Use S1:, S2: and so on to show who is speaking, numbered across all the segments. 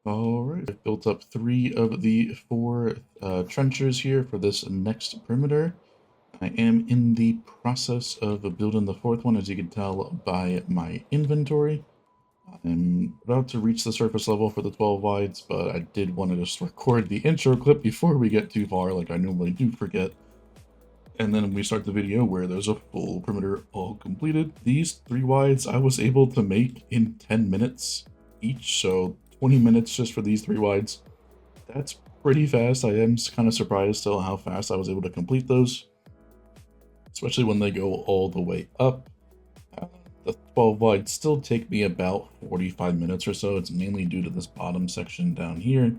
S1: Alright, I've built up 3 of the 4 trenchers here for this next perimeter. I am in the process of building the 4th one, as you can tell by my inventory. I'm about to reach the surface level for the 12 wides, but I did want to just record the intro clip before we get too far, like I normally do forget. And then we start the video where there's a full perimeter all completed. These 3 wides I was able to make in 10 minutes each, so 20 minutes just for these 3 wides. That's pretty fast. I am kind of surprised still how fast I was able to complete those, especially when they go all the way up. The 12 wide still take me about 45 minutes or so. It's mainly due to this bottom section down here.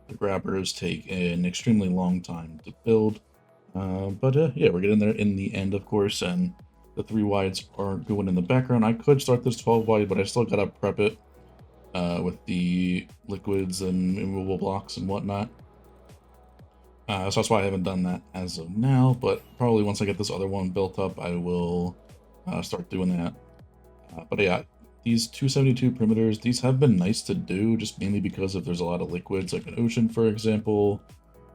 S1: The grabbers take an extremely long time to build. But yeah, we're getting there in the end, of course, and the 3 wides are going in the background. I could start this 12 wide, but I still gotta prep it with the liquids and immovable blocks and whatnot. So that's why I haven't done that as of now, but probably once I get this other one built up, I will start doing that. But yeah, these 272 perimeters, these have been nice to do, just mainly because if there's a lot of liquids, like an ocean, for example.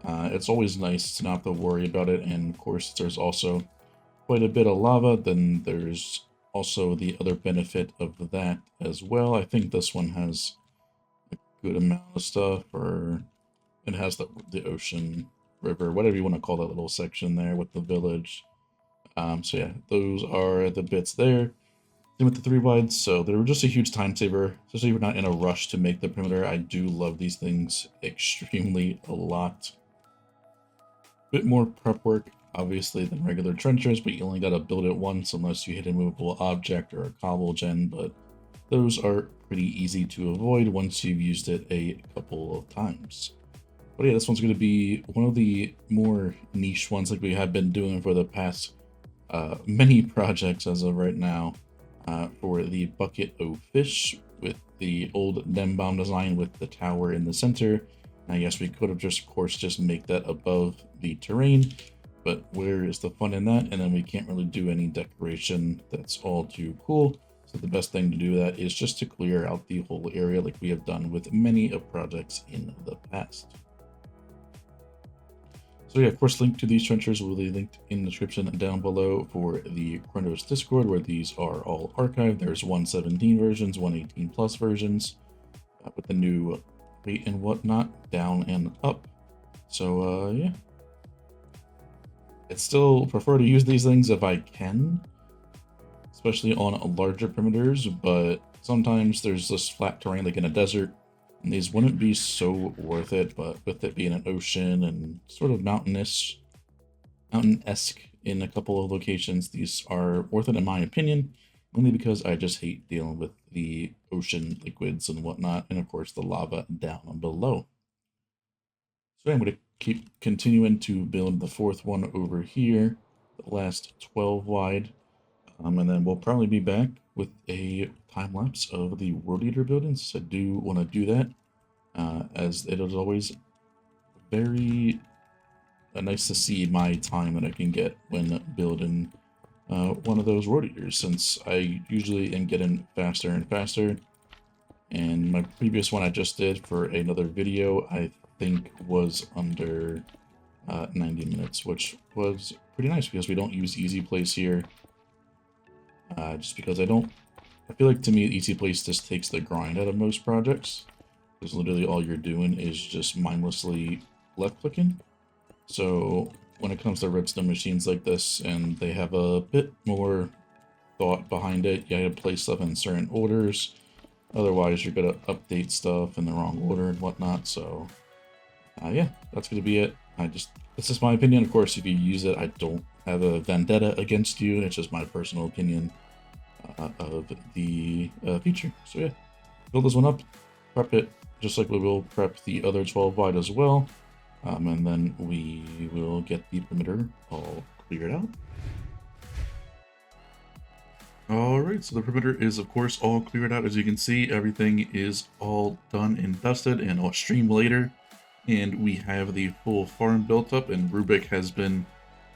S1: It's always nice to not have to worry about it, and of course there's also quite a bit of lava, then there's also the other benefit of that as well. I think this one has a good amount of stuff, or it has the ocean, river, whatever you want to call that little section there with the village. So yeah, those are the bits there. Same with the 3 wides, so they were just a huge time saver, especially if you're not in a rush to make the perimeter. I do love these things extremely a lot. Bit more prep work, obviously, than regular trenchers, but you only gotta build it once unless you hit a movable object or a cobble gen, but those are pretty easy to avoid once you've used it a couple of times. But yeah, this one's going to be one of the more niche ones like we have been doing for the past many projects as of right now, for the bucket of fish with the old Gnembon design with the tower in the center. I guess we could have just, of course, just make that above the terrain, but where is the fun in that? And then we can't really do any decoration that's all too cool. So the best thing to do that is just to clear out the whole area like we have done with many of projects in the past. So yeah, of course, link to these trenchers will be linked in the description down below for the Chronos Discord, where these are all archived. There's 117 versions, 118 plus versions, with the new weight and whatnot down and up. So yeah, I still prefer to use these things if I can, especially on larger perimeters, but sometimes there's this flat terrain like in a desert, and these wouldn't be so worth it, but with it being an ocean and sort of mountain-esque in a couple of locations, these are worth it in my opinion, only because I just hate dealing with the ocean liquids and whatnot, and of course the lava down below. So I'm going to keep continuing to build the 4th one over here, the last 12 wide, and then we'll probably be back with a time lapse of the World Eater buildings. I do want to do that, as it is always very nice to see my time that I can get when building one of those World Eaters, since I usually am getting faster and faster. And my previous one I just did for another video, I think was under 90 minutes, which was pretty nice because we don't use easy place here. Just because I feel like to me easy place just takes the grind out of most projects, because literally all you're doing is just mindlessly left clicking. So when it comes to redstone machines like this, and they have a bit more thought behind it, you gotta place stuff in certain orders, otherwise you're gonna update stuff in the wrong order and whatnot. So yeah, that's gonna be it. This is my opinion. Of course, if you use it, I don't have a vendetta against you. It's just my personal opinion of the feature. So yeah, build this one up, prep it just like we will prep the other 12 wide as well, and then we will get the perimeter all cleared out. Alright, so the perimeter is of course all cleared out. As you can see, everything is all done and dusted, and I'll stream later. And we have the full farm built up, and Rubik has been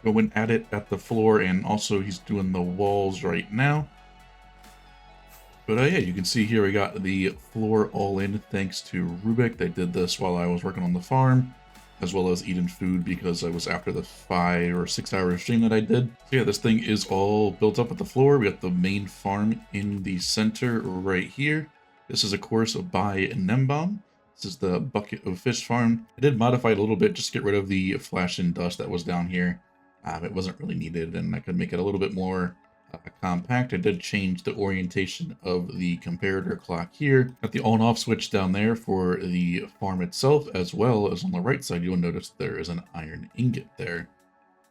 S1: going at it at the floor, and also he's doing the walls right now. But yeah, you can see here we got the floor all in thanks to Rubik. They did this while I was working on the farm, as well as eating food because I was after the 5 or 6 hour stream that I did. So yeah, this thing is all built up at the floor. We got the main farm in the center right here. This is, of course, by Gnembon. This is the bucket of fish farm. I did modify it a little bit just to get rid of the flash and dust that was down here. It wasn't really needed, and I could make it a little bit more compact. I did change the orientation of the comparator clock here. Got the on off switch down there for the farm itself, as well as on the right side you'll notice there is an iron ingot there.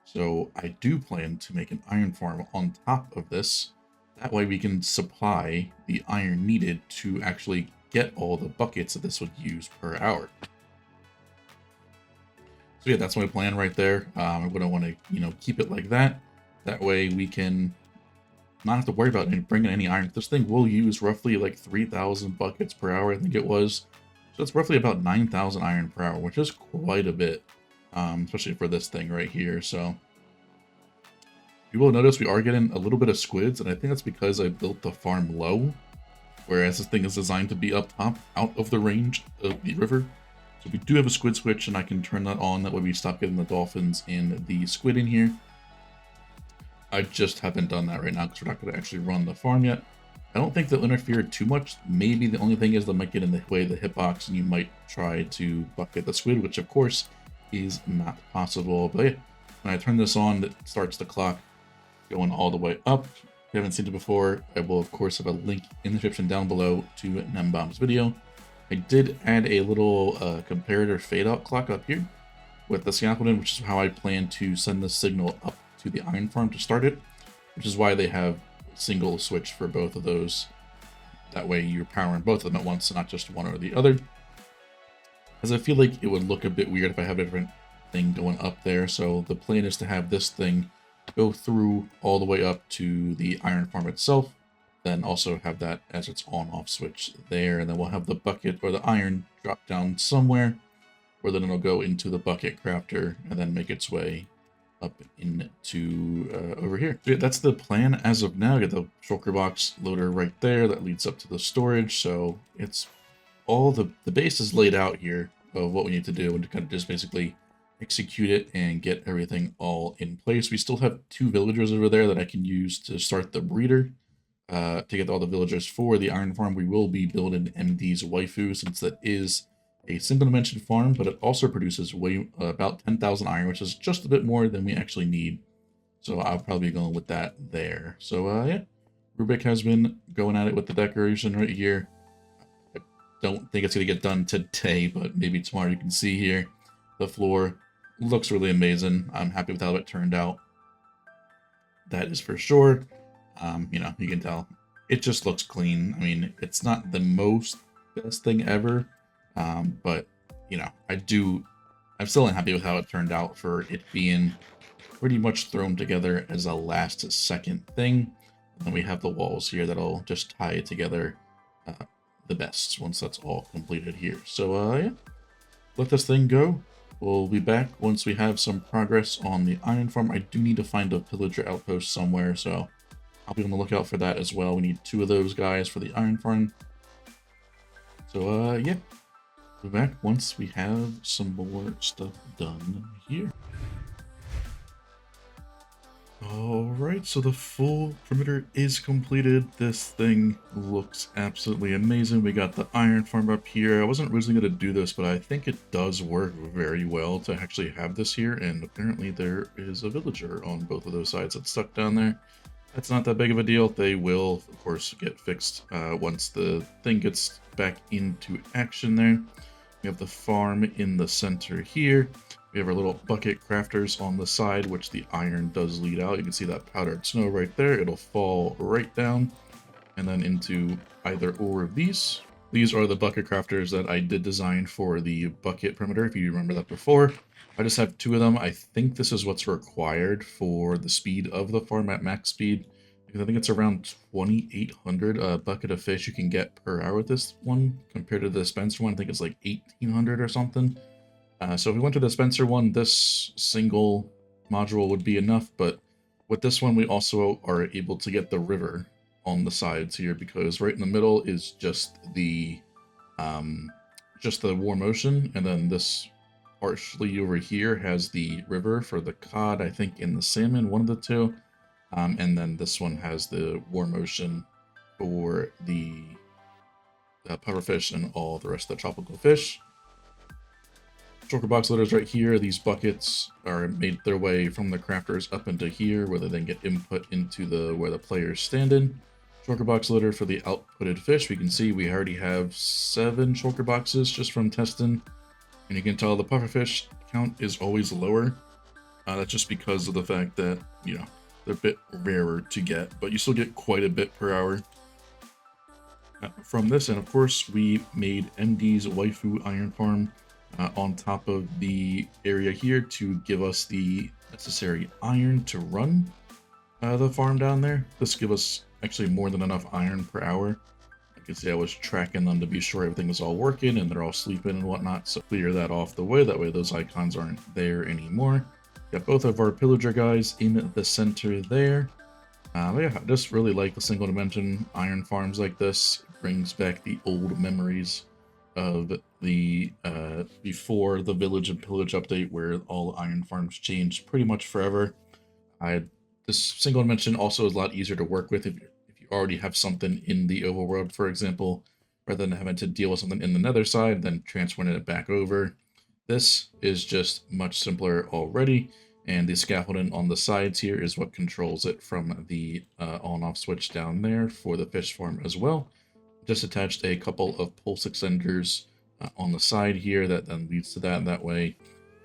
S1: So I do plan to make an iron farm on top of this. That way we can supply the iron needed to actually get all the buckets that this would use per hour. So yeah, that's my plan right there. I'm going to want to, keep it like that. That way we can not have to worry about bringing any iron. This thing will use roughly like 3,000 buckets per hour, I think it was. So it's roughly about 9,000 iron per hour, which is quite a bit, especially for this thing right here. So you will notice we are getting a little bit of squids, and I think that's because I built the farm low, whereas this thing is designed to be up top, out of the range of the river. So we do have a squid switch, and I can turn that on. That way we stop getting the dolphins and the squid in here. I just haven't done that right now because we're not going to actually run the farm yet. I don't think they'll interfere too much. Maybe the only thing is they might get in the way of the hitbox, and you might try to bucket the squid, which of course is not possible. But yeah, when I turn this on, it starts the clock going all the way up. If you haven't seen it before, I will of course have a link in the description down below to Gnembon's video. I did add a little comparator fade out clock up here with the scaffolding, which is how I plan to send the signal up to the iron farm to start it, which is why they have a single switch for both of those. That way you're powering both of them at once, not just one or the other. As I feel like it would look a bit weird if I have a different thing going up there, so the plan is to have this thing go through all the way up to the iron farm itself, then also have that as its on-off switch there, and then we'll have the bucket or the iron drop down somewhere, where then it'll go into the bucket crafter and then make its way up into over here. So yeah, that's the plan as of now. Get the shulker box loader right there that leads up to the storage. So it's all the base is laid out here of what we need to do, and to kind of just basically execute it and get everything all in place. We still have 2 villagers over there that I can use to start the breeder. To get all the villagers for the iron farm, we will be building Emdy's waifu, since that is a single dimension farm, but it also produces about 10,000 iron, which is just a bit more than we actually need. So I'll probably be going with that there. So yeah, Rubik has been going at it with the decoration right here. I don't think it's going to get done today, but maybe tomorrow. You can see here the floor looks really amazing. I'm happy with how it turned out. That is for sure. You can tell it just looks clean. I mean, it's not the most best thing ever, but I'm still unhappy with how it turned out for it being pretty much thrown together as a last second thing. And then we have the walls here that'll just tie it together the best once that's all completed here. So yeah, let this thing go. We'll be back once we have some progress on the iron farm. I do need to find a pillager outpost somewhere, so I'll be on the lookout for that as well. We need 2 of those guys for the iron farm. So yeah, we'll be back once we have some more stuff done here. Alright, so the full perimeter is completed. This thing looks absolutely amazing. We got the iron farm up here. I wasn't originally going to do this, but I think it does work very well to actually have this here, and apparently there is a villager on both of those sides that's stuck down there. That's not that big of a deal. They will, of course, get fixed once the thing gets back into action there. We have the farm in the center here. We have our little bucket crafters on the side, which the iron does lead out. You can see that powdered snow right there. It'll fall right down and then into either or of these. These are the bucket crafters that I did design for the bucket perimeter, if you remember that before. I just have 2 of them. I think this is what's required for the speed of the farm at max speed, because I think it's around 2,800 bucket of fish you can get per hour with this one, compared to the dispenser one. I think it's like 1,800 or something. So if we went to the dispenser one, this single module would be enough, but with this one we also are able to get the river on the sides here, because right in the middle is just the warm ocean, and then this partially over here has the river for the cod, I think, and the salmon, one of the two. And then this one has the warm ocean for the pufferfish and all the rest of the tropical fish. Shulker box loaders right here. These buckets are made their way from the crafters up into here, where they then get input into where the players stand in. Shulker box loader for the outputted fish. We can see we already have 7 shulker boxes just from testing, and you can tell the pufferfish count is always lower. That's just because of the fact that, you know, they're a bit rarer to get, but you still get quite a bit per hour from this. And of course, we made Emdy's waifu iron farm on top of the area here to give us the necessary iron to run the farm down there. This gives us actually more than enough iron per hour. You can see I was tracking them to be sure everything was all working and they're all sleeping and whatnot, so clear that off the way. That way those icons aren't there anymore. Got both of our pillager guys in the center there. Yeah, I just really like the single dimension iron farms like this. It brings back the old memories of the before the village and pillage update, where all iron farms changed pretty much forever. This single dimension also is a lot easier to work with if you already have something in the overworld, for example, rather than having to deal with something in the nether side, then transferring it back over. This is just much simpler already, and the scaffolding on the sides here is what controls it from the on-off switch down there for the fish farm as well. Just attached a couple of pulse extenders on the side here that then leads to that. That way,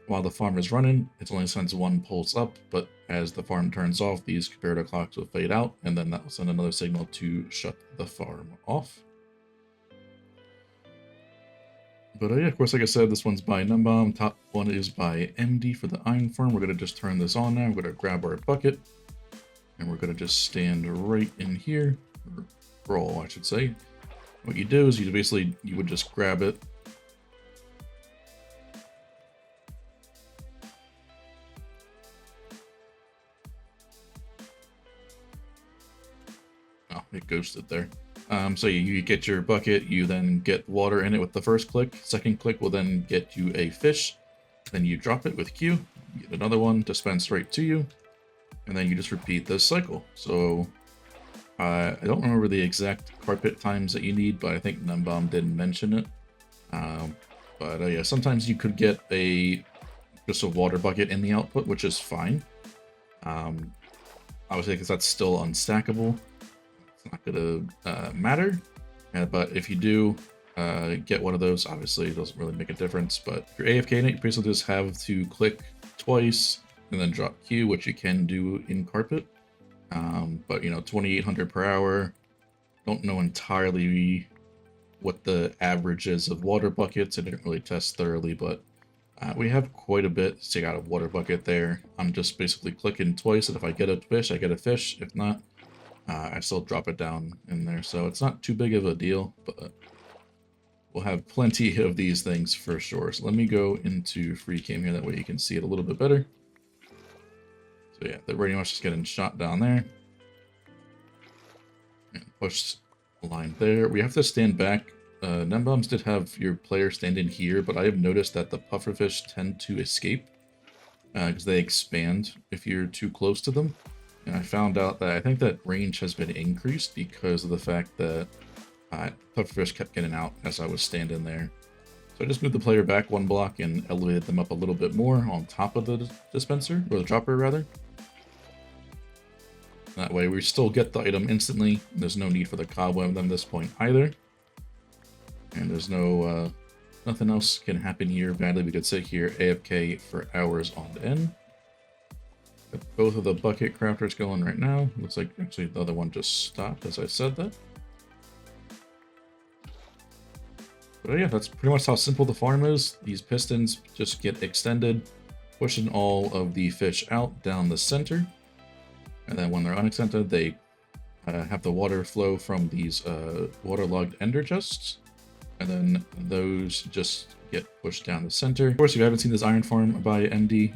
S1: while the farm is running, it only sends 1 pulse up, but as the farm turns off, these comparator clocks will fade out, and then that will send another signal to shut the farm off. But yeah, of course, like I said, this one's by Gnembon. Top one is by Emdy for the iron farm. We're going to just turn this on now. We're going to grab our bucket, and we're going to just stand right in here, or roll, I should say. What you do is you would just grab it. Oh, it ghosted there. So you get your bucket, you then get water in it with the first click. Second click will then get you a fish. Then you drop it with Q, get another one dispensed right to you, and then you just repeat this cycle. So I don't remember the exact carpet times that you need, but I think Gnembon did mention it. But yeah, sometimes you could get just a water bucket in the output, which is fine. Obviously, because that's still unstackable, it's not gonna matter. But if you do get one of those, obviously it doesn't really make a difference. But if you're AFK in it, you basically just have to click twice and then drop Q, which you can do in carpet. But you know, 2,800 per hour. Don't know entirely what the average is of water buckets. I didn't really test thoroughly, but we have quite a bit to take out of water bucket there. I'm just basically clicking twice, and if I get a fish, I get a fish. If not, I still drop it down in there. So it's not too big of a deal, but we'll have plenty of these things for sure. So let me go into free cam here. That way you can see it a little bit better. So yeah, they're pretty much just getting shot down there. And push the line there. We have to stand back. Gnembons did have your player stand in here, but I have noticed that the pufferfish tend to escape because they expand if you're too close to them. And I found out that I think that range has been increased because of the fact that pufferfish kept getting out as I was standing there. So I just moved the player back 1 block and elevated them up a little bit more on top of the dispenser, or the dropper rather. That way we still get the item instantly. There's no need for the cobweb at this point either. And there's no, nothing else can happen here badly. We could sit here AFK for hours on end. Got both of the bucket crafters going right now. Looks like actually the other one just stopped as I said that. But yeah, that's pretty much how simple the farm is. These pistons just get extended, pushing all of the fish out down the center. And then when they're unextended, they have the water flow from these waterlogged ender chests. And then those just get pushed down the center. Of course, if you haven't seen this iron farm by Emdy,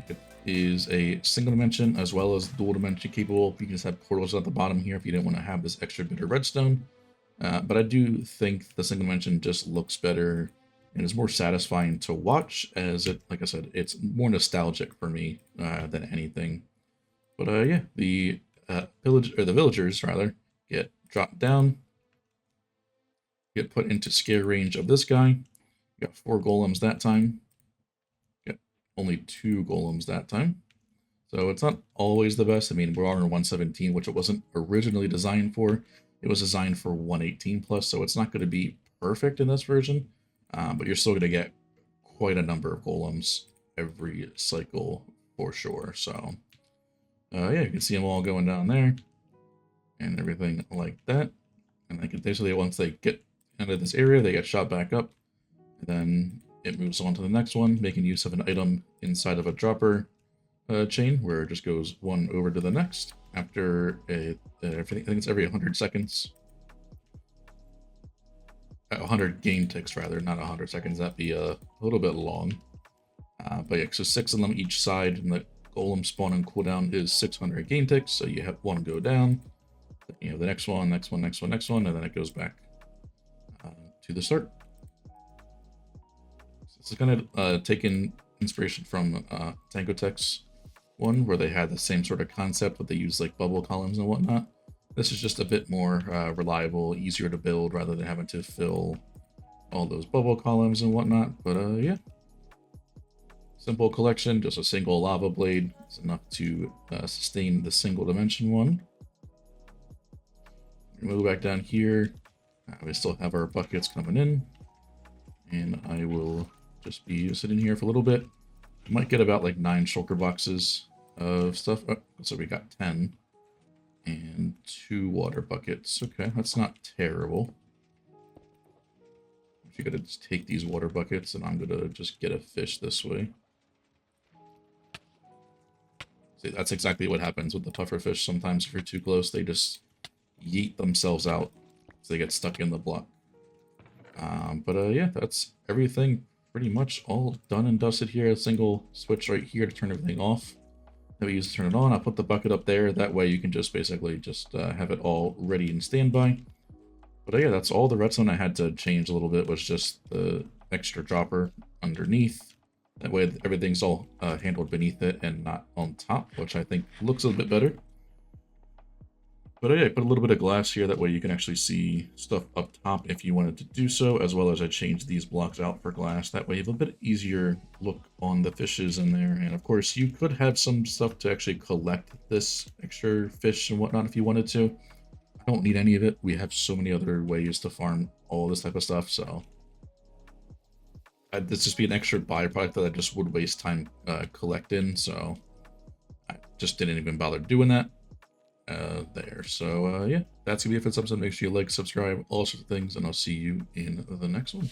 S1: is a single dimension as well as dual dimension capable. You can just have portals at the bottom here if you didn't want to have this extra bit of redstone. But I do think the single dimension just looks better and is more satisfying to watch, as it, like I said, it's more nostalgic for me than anything. But yeah, the villagers rather get dropped down, get put into scare range of this guy. Got 4 golems that time. Got only 2 golems that time. So it's not always the best. I mean, we're on 117, which it wasn't originally designed for. It was designed for 118 plus, so it's not going to be perfect in this version. But you're still going to get quite a number of golems every cycle for sure. So yeah, you can see them all going down there and everything like that. And they can basically, once they get into this area, they get shot back up. And then it moves on to the next one, making use of an item inside of a dropper chain, where it just goes one over to the next after I think it's every 100 seconds. 100 game ticks, rather, not 100 seconds. That'd be a little bit long. But yeah, so 6 of them each side, and the golem spawn and cooldown is 600 game ticks. So you have one go down, you have the next one, next one, next one, next one, and then it goes back to the start. So this is kind of taking inspiration from Tango Tech's one, where they had the same sort of concept, but they use like bubble columns and whatnot. This is just a bit more reliable, easier to build, rather than having to fill all those bubble columns and whatnot. But yeah, simple collection, just a single lava blade is enough to sustain the single dimension one. Move back down here. We still have our buckets coming in, and I will just be sitting here for a little bit. Might get about like 9 shulker boxes of stuff. Oh, so we got 10 and 2 water buckets. Okay, that's not terrible. You're gonna just take these water buckets, and I'm gonna just get a fish this way. See, that's exactly what happens with the tougher fish. Sometimes if you're too close, they just yeet themselves out, so they get stuck in the block. But yeah, that's everything pretty much all done and dusted here. A single switch right here to turn everything off that we use to turn it on. I'll put the bucket up there. That way you can just basically just have it all ready and standby. But yeah, that's all the redstone I had to change a little bit, was just the extra dropper underneath. That way everything's all handled beneath it and not on top, which I think looks a little bit better. But yeah, I put a little bit of glass here, that way you can actually see stuff up top if you wanted to do so, as well as I changed these blocks out for glass. That way you have a bit easier look on the fishes in there. And of course, you could have some stuff to actually collect this extra fish and whatnot if you wanted to. I don't need any of it. We have so many other ways to farm all this type of stuff, so this just be an extra byproduct that I just would waste time collecting, so I just didn't even bother doing that. There. So yeah, that's gonna be it for this episode. Make sure you like, subscribe, all sorts of things, and I'll see you in the next one.